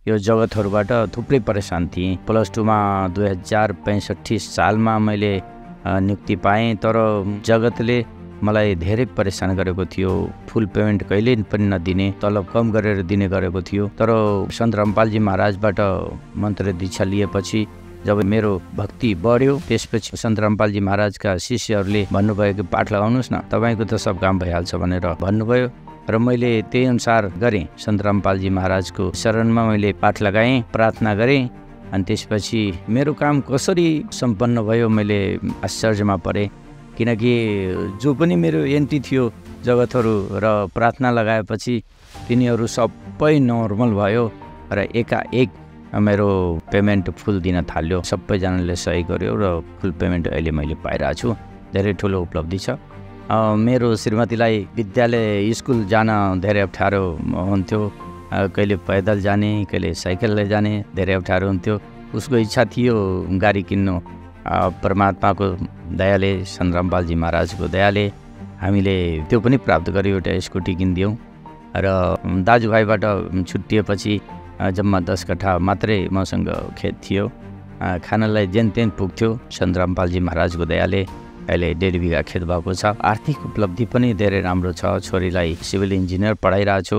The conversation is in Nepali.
यो जगतहरूबाट थुप्रै परेशान थिएँ। प्लस 2 मा 2065 सालमा मैले नियुक्ति पाएँ, तर जगतले मलाई धेरै परेशान गरेको थियो। फुल पेमेन्ट कहिले पनि नदिने, तलब कम गरेर दिने गरेको थियो। तर सन्त रामपालजी महाराजबाट मन्त्र दीक्षा लिएपछि जब मेरो भक्ति बढ्यो, त्यसपछि सन्त रामपालजी महाराजका शिष्यहरूले भन्नुभयो कि पाठ लगाउनुहोस् न, तपाईँको त सब काम भइहाल्छ भनेर भन्नुभयो र मैले त्यही अनुसार गरेँ। सन्त रामपालजी महाराजको शरणमा मैले पाठ लगाएँ, प्रार्थना गरेँ अनि त्यसपछि मेरो काम कसरी सम्पन्न भयो मैले आश्चर्यमा परेँ। किनकि जो पनि मेरो एन्ट्री थियो जगतहरू र प्रार्थना लगाएपछि तिनीहरू सबै नर्मल भयो र एकाएक मेरो पेमेन्ट फुल दिन थाल्यो। सबैजनाले सहयोग गर्यो र फुल पेमेन्ट अहिले मैले पाइरहेको छु। धेरै ठुलो उपलब्धि छ। मेरो श्रीमतीलाई विद्यालय स्कुल जान धेरै अप्ठ्यारो हुन्थ्यो। कहिले पैदल जाने, कहिले साइकलले जाने, धेरै अप्ठ्यारो हुन्थ्यो। उसको इच्छा थियो गाडी किन्नु। परमात्माको दयाले, सन्त रामपालजी महाराजको दयाले हामीले त्यो पनि प्राप्त गर्यो। एउटा स्कुटी किनिदियौँ र दाजुभाइबाट छुट्टिएपछि जम्मा 10 कट्ठा मात्रै मसँग खेत थियो। खानालाई जेन तेन पुग्थ्यो। सन्त रामपालजी महाराजको दयाले अहिले 1.5 बिघा खेत भएको छ। आर्थिक उपलब्धि पनि धेरै राम्रो छ। छोरीलाई सिभिल इन्जिनियर पढाइरहेको छु।